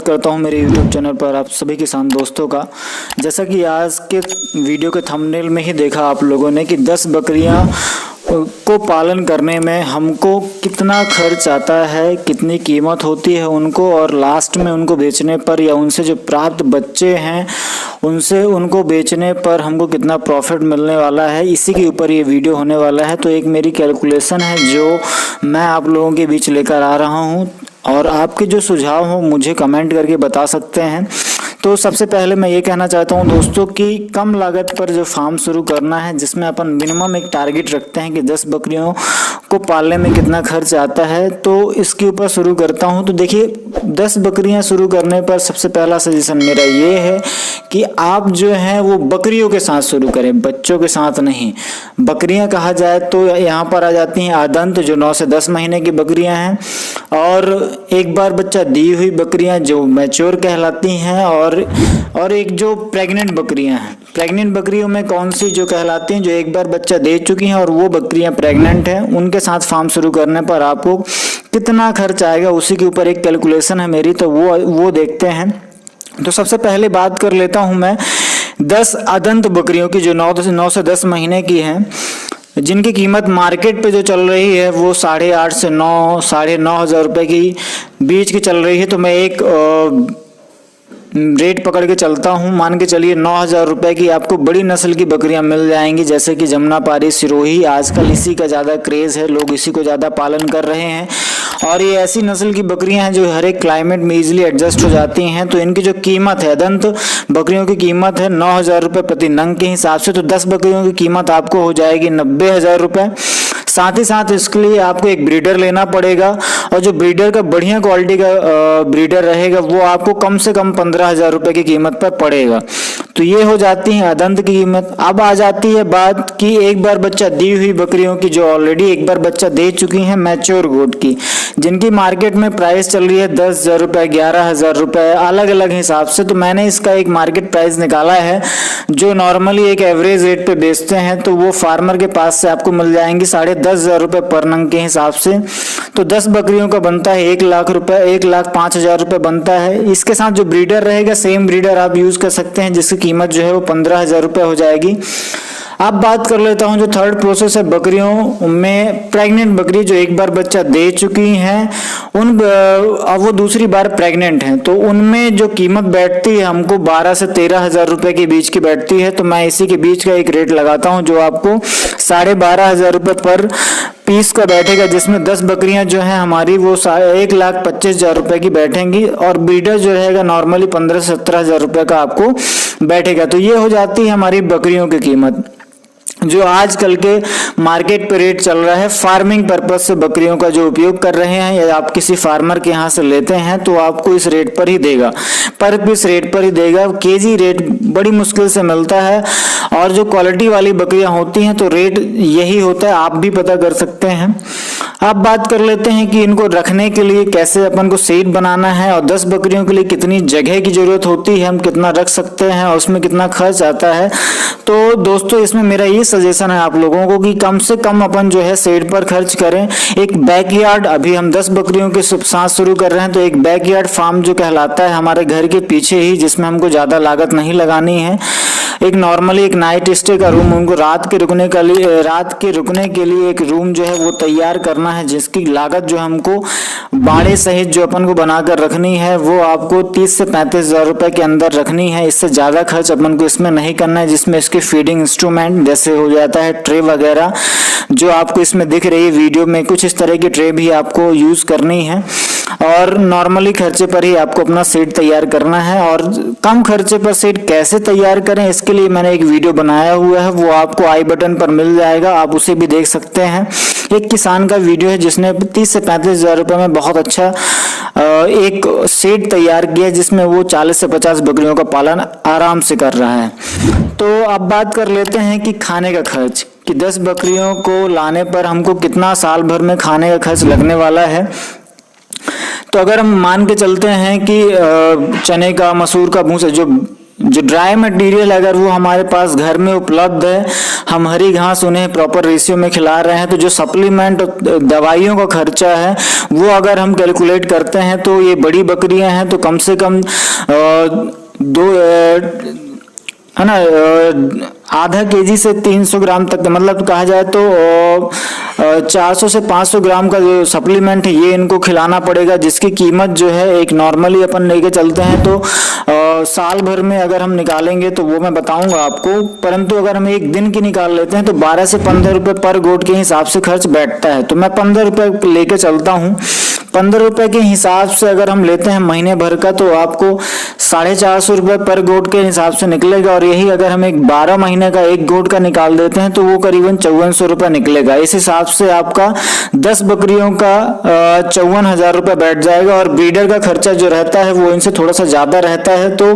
करता हूं मेरे YouTube चैनल पर आप सभी किसान दोस्तों का। जैसा कि आज के वीडियो के थंबनेल में ही देखा आप लोगों ने कि 10 बकरियां को पालन करने में हमको कितना खर्च आता है, कितनी कीमत होती है उनको, और लास्ट में उनको बेचने पर या उनसे जो प्राप्त बच्चे हैं उनको बेचने पर हमको कितना प्रॉफिट मिलने वाला है, इसी के ऊपर ये वीडियो होने वाला है। तो एक मेरी कैलकुलेशन है जो मैं आप लोगों के बीच लेकर आ रहा हूँ, और आपके जो सुझाव हो मुझे कमेंट करके बता सकते हैं। तो सबसे पहले मैं ये कहना चाहता हूँ दोस्तों कि कम लागत पर जो फार्म शुरू करना है, जिसमें अपन मिनिमम एक टारगेट रखते हैं कि 10 बकरियों को पालने में कितना खर्च आता है, तो इसके ऊपर शुरू करता हूँ। तो देखिए 10 बकरियाँ शुरू करने पर सबसे पहला सजेशन मेरा ये है कि आप जो है वो बकरियों के साथ शुरू करें, बच्चों के साथ नहीं। बकरियाँ कहा जाए तो यहाँ पर आ जाती हैं आदंत, जो 9 से 10 महीने की बकरियाँ हैं, और एक बार बच्चा दी हुई बकरियाँ जो मैच्योर कहलाती हैं, और एक जो प्रेग्नेंट बकरियां हैं। प्रेग्नेंट बकरियों में कौन सी जो कहलाती हैं, जो एक बार बच्चा दे चुकी हैं और वो बकरियां प्रेग्नेंट हैं, उनके साथ फार्म शुरू करने पर आपको कितना खर्च आएगा उसी के ऊपर एक कैलकुलेशन है मेरी, तो वो देखते हैं। तो सबसे पहले बात कर लेता हूं मैं 10 अदंत बकरियों की जो 9 से 10 महीने की हैं, जिनकी कीमत मार्केट पे जो चल रही है वो 8,500 से 9,500 रुपए की बीच की चल रही है। तो मैं एक रेट पकड़ के चलता हूँ, मान के चलिए 9,000 रुपए की आपको बड़ी नस्ल की बकरियां मिल जाएंगी, जैसे कि जमुनापारी, सिरोही। आजकल इसी का ज़्यादा क्रेज़ है, लोग इसी को ज़्यादा पालन कर रहे हैं, और ये ऐसी नस्ल की बकरियां हैं जो हर एक क्लाइमेट में इजीली एडजस्ट हो जाती हैं। तो इनकी जो कीमत है, अदंत बकरियों की कीमत है 9,000 रुपये प्रति नंग के हिसाब से। तो 10 बकरियों की कीमत आपको हो जाएगी 90,000 रुपये। साथ ही साथ इसके लिए आपको एक ब्रीडर लेना पड़ेगा, और जो ब्रीडर का बढ़िया क्वालिटी का ब्रीडर रहेगा वो आपको कम से कम 15,000 रुपये की कीमत पर पड़ेगा। तो ये हो जाती है अदंत की कीमत। अब आ जाती है बात कि एक बार बच्चा दी हुई बकरियों की, जो ऑलरेडी एक बार बच्चा दे चुकी हैं, मैच्योर गोट की, जिनकी मार्केट में प्राइस चल रही है 10,000 रुपये, 11,000 रुपये, अलग अलग हिसाब से। तो मैंने इसका एक मार्केट प्राइस निकाला है जो नॉर्मली एक एवरेज रेट पे बेचते हैं, तो वो फार्मर के पास से आपको मिल जाएंगी 10,500 रुपये पर नंग के हिसाब से। तो 10 बकरियों का बनता है 1 लाख रुपए, 1,05,000 रुपये बनता है। इसके साथ जो ब्रीडर रहेगा, सेम ब्रीडर आप यूज कर सकते हैं, जिसकी कीमत जो है वो 15,000 रुपये हो जाएगी। अब बात कर लेता हूं जो थर्ड प्रोसेस है बकरियों में। प्रेग्नेंट बकरी जो एक बार बच्चा दे चुकी हैं, अब वो दूसरी बार प्रेग्नेंट हैं, तो उनमें जो कीमत बैठती है हमको 12 से 13,000 रुपए के बीच की बैठती है। तो मैं इसी के बीच का एक रेट लगाता हूं जो आपको 12,500 रुपये पर पीस का बैठेगा, जिसमें 10 बकरियां जो हैं हमारी वो 1,25,000 रुपए की बैठेंगी, और ब्रीडर जो रहेगा नॉर्मली 15 से 17,000 रुपए का आपको बैठेगा। तो ये हो जाती है हमारी बकरियों की कीमत, जो आजकल के मार्केट पे रेट चल रहा है। फार्मिंग पर्पज से बकरियों का जो उपयोग कर रहे हैं, या आप किसी फार्मर के यहाँ से लेते हैं, तो आपको इस रेट पर ही देगा, पर पीस रेट पर ही देगा। केजी रेट बड़ी मुश्किल से मिलता है, और जो क्वालिटी वाली बकरियां होती हैं तो रेट यही होता है, आप भी पता कर सकते हैं। अब बात कर लेते हैं कि इनको रखने के लिए कैसे अपन को सेट बनाना है, और 10 बकरियों के लिए कितनी जगह की जरूरत होती है, हम कितना रख सकते हैं, और उसमें कितना खर्च आता है। तो दोस्तों इसमें मेरा ये सजेशन है आप लोगों को कि कम से कम अपन जो है सेट पर खर्च करें। एक बैकयार्ड, अभी हम 10 बकरियों के साथ शुरू कर रहे हैं, तो एक बैकयार्ड फार्म जो कहलाता है हमारे घर के पीछे ही, जिसमें हमको ज्यादा लागत नहीं लगानी है। एक नॉर्मली एक नाइट स्टे का रूम, उनको रात के रुकने के लिए एक रूम जो है वो तैयार करना है, जिसकी लागत जो हमको बाड़े सहित जो अपन को बनाकर रखनी है वो आपको 30 से 35,000 रुपए के अंदर रखनी है। इससे ज्यादा खर्च अपन को इसमें नहीं करना है, जिसमें इसके फीडिंग इंस्ट्रूमेंट जैसे हो जाता है ट्रे वगैरह, जो आपको इसमें दिख रही है वीडियो में, कुछ इस तरह की ट्रे भी आपको यूज करनी है, और नॉर्मली खर्चे पर ही आपको अपना सेट तैयार करना है। और कम खर्चे पर सेट कैसे तैयार करें, इसके लिए मैंने एक वीडियो बनाया हुआ है, वो आपको आई बटन पर मिल जाएगा, आप उसे भी देख सकते हैं। एक किसान का वीडियो है जिसने 30 से 35,000 रुपए में बहुत अच्छा एक सेट तैयार किया, जिसमें वो 40 से 50 बकरियों का पालन आराम से कर रहा है। तो अब बात कर लेते हैं कि खाने का खर्च, कि 10 बकरियों को लाने पर हमको कितना साल भर में खाने का खर्च लगने वाला है। तो अगर हम मान के चलते हैं कि चने का, मसूर का भूसा, जो ड्राई मटेरियल अगर वो हमारे पास घर में उपलब्ध है, हम हरी घास उन्हें प्रॉपर रेशियो में खिला रहे हैं, तो जो सप्लीमेंट दवाइयों का खर्चा है वो अगर हम कैलकुलेट करते हैं तो ये बड़ी बकरियां हैं तो कम से कम दो है ना आधा केजी से 300 ग्राम तक, मतलब कहा जाए तो 400 से 500 ग्राम का जो सप्लीमेंट है ये इनको खिलाना पड़ेगा, जिसकी कीमत जो है एक नॉर्मली अपन लेके चलते हैं तो साल भर में अगर हम निकालेंगे तो वो मैं बताऊंगा आपको, परंतु अगर हम एक दिन की निकाल लेते हैं तो 12 से 15 रुपए पर गोट के हिसाब से खर्च बैठता है। तो मैं 15 रुपए लेके चलता हूँ। 15 रुपए के हिसाब से अगर हम लेते हैं महीने भर का तो आपको 450 रुपए पर गोट के हिसाब से निकलेगा, और यही अगर हम एक 12 महीने का एक गोट का निकाल देते हैं तो वो करीबन 5400 रुपए निकलेगा। इस हिसाब से आपका 10 बकरियों का 54,000 रुपए बैठ जाएगा, और ब्रीडर का खर्चा जो रहता है वो इनसे थोड़ा सा ज्यादा रहता है, तो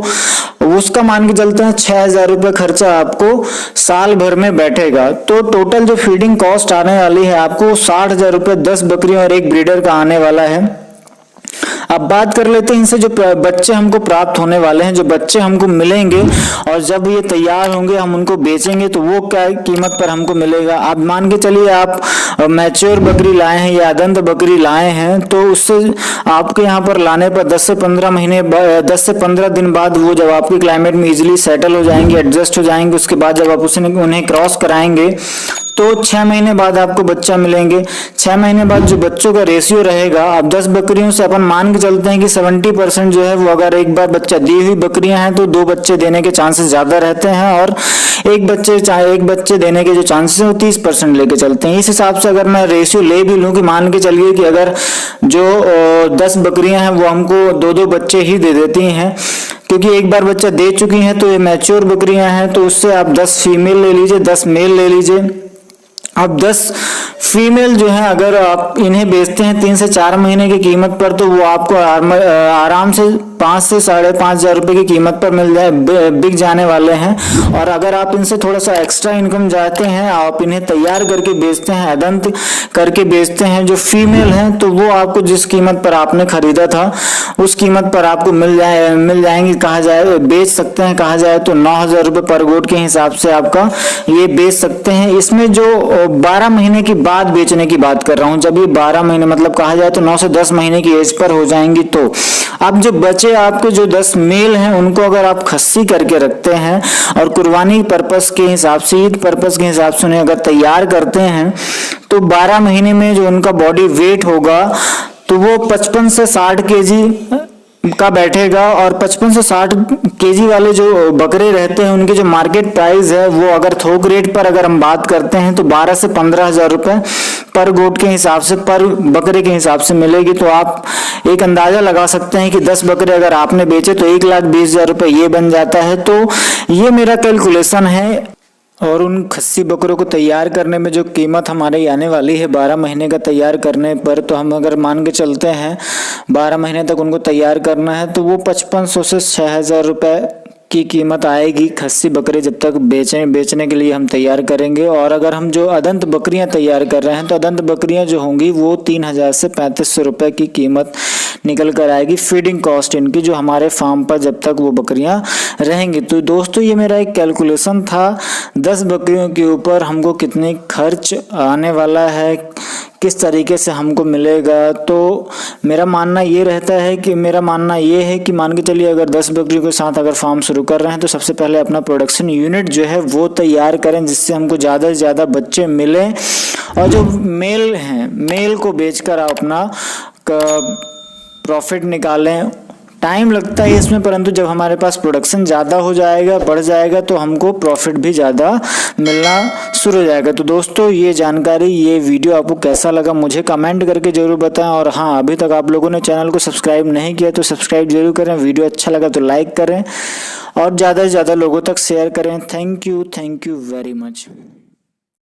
उसका मान के चलते हैं 6,000 रुपए खर्चा आपको साल भर में बैठेगा। तो टोटल जो फीडिंग कॉस्ट आने वाली है आपको 60,000 रुपए 10 बकरियों और एक ब्रीडर का आने वाला है। अब बात कर लेते हैं इनसे जो बच्चे हमको प्राप्त होने वाले हैं, जो बच्चे हमको मिलेंगे और जब ये तैयार होंगे हम उनको बेचेंगे तो वो क्या कीमत पर हमको मिलेगा। आप मान के चलिए आप मैच्योर बकरी लाए हैं या अदंत बकरी लाए हैं तो उससे आपके यहाँ पर लाने पर 10 से 15 दिन बाद वो जब आपके क्लाइमेट में इजिली सेटल हो जाएंगे, एडजस्ट हो जाएंगे, उसके बाद जब आप उन्हें क्रॉस कराएंगे तो 6 महीने बाद आपको बच्चा मिलेंगे। 6 महीने बाद जो बच्चों का रेशियो रहेगा, अब 10 बकरियों से अपन मान के चलते हैं कि 70% जो है वो अगर एक बार बच्चा दी हुई बकरियां हैं तो 2 बच्चे देने के चांसेस ज्यादा रहते हैं, और एक बच्चे देने के जो चांसेस है वो 30% लेके चलते हैं। इस हिसाब से अगर मैं रेशियो ले भी लूं कि मान के चलिए कि अगर जो 10 बकरियां हैं वो हमको 2-2 बच्चे ही दे देती हैं, क्योंकि एक बार बच्चा दे चुकी हैं तो ये मैच्योर बकरियां हैं, तो उससे आप 10 फीमेल ले लीजिए, 10 मेल ले लीजिए। अब 10 फीमेल जो है अगर आप इन्हें बेचते हैं 3 से 4 महीने की कीमत पर तो वो आपको आराम से 5 से 5,500 रुपए की कीमत पर बिक जाने वाले हैं। और अगर आप इनसे थोड़ा सा एक्स्ट्रा इनकम चाहते हैं, आप इन्हें तैयार करके बेचते हैं, अदंत करके बेचते हैं जो फीमेल हैं, तो वो आपको जिस कीमत पर आपने खरीदा था उस कीमत पर आपको मिल जाएंगी। कहा जाए बेच सकते हैं, कहा जाए तो 9,000 रुपए पर गोट के हिसाब से आपका ये बेच सकते हैं। इसमें जो 12 महीने की बाद बेचने की बात कर रहा हूं, जब ये 12 महीने मतलब कहा जाए तो 9 से 10 महीने की एज पर हो जाएंगी, तो अब जो बचे आपके जो 10 मेल हैं उनको अगर आप खस्सी करके रखते हैं और कुर्बानी पर्पस के हिसाब से, ईद पर्पस के हिसाब से उन्हें अगर तैयार करते हैं तो 12 महीने में जो उनका बॉडी वेट होगा तो वो 55 से 60 केजी का बैठेगा। और 55 से 60 केजी वाले जो बकरे रहते हैं उनकी जो मार्केट प्राइस है वो अगर थोक रेट पर अगर हम बात करते हैं तो 12 से 15,000 रुपए पर गोट के हिसाब से, पर बकरे के हिसाब से मिलेगी। तो आप एक अंदाजा लगा सकते हैं कि 10 बकरे अगर आपने बेचे तो 1,20,000 रुपए ये बन जाता है। तो ये मेरा कैलकुलेशन है। और उन खस्सी बकरों को तैयार करने में जो कीमत हमारे आने वाली है 12 महीने का तैयार करने पर, तो हम अगर मान के चलते हैं 12 महीने तक उनको तैयार करना है तो वो 5500 से 6,000 रुपए की कीमत आएगी खस्सी बकरे जब तक बेचने के लिए हम तैयार करेंगे। और अगर हम जो अदंत बकरियां तैयार कर रहे हैं तो अदंत बकरियां जो होंगी वो 3,000 से 3,500 रुपए की कीमत निकल कर आएगी, फीडिंग कॉस्ट इनकी, जो हमारे फार्म पर जब तक वो बकरियां रहेंगी। तो दोस्तों ये मेरा एक कैलकुलेशन था 10 बकरियों के ऊपर हमको कितने खर्च आने वाला है, किस तरीके से हमको मिलेगा। तो मेरा मानना ये है कि मान के चलिए अगर 10 बकरियों के साथ अगर फार्म शुरू कर रहे हैं तो सबसे पहले अपना प्रोडक्शन यूनिट जो है वो तैयार करें, जिससे हमको ज़्यादा से ज़्यादा बच्चे मिले, और जो मेल हैं मेल को बेचकर आप अपना प्रॉफिट निकालें। टाइम लगता है इसमें, परंतु जब हमारे पास प्रोडक्शन ज़्यादा हो जाएगा, बढ़ जाएगा, तो हमको प्रॉफिट भी ज़्यादा मिलना शुरू हो जाएगा। तो दोस्तों ये जानकारी, ये वीडियो आपको कैसा लगा मुझे कमेंट करके ज़रूर बताएं। और हाँ, अभी तक आप लोगों ने चैनल को सब्सक्राइब नहीं किया तो सब्सक्राइब जरूर करें, वीडियो अच्छा लगा तो लाइक करें और ज़्यादा से ज़्यादा लोगों तक शेयर करें। Thank you very much.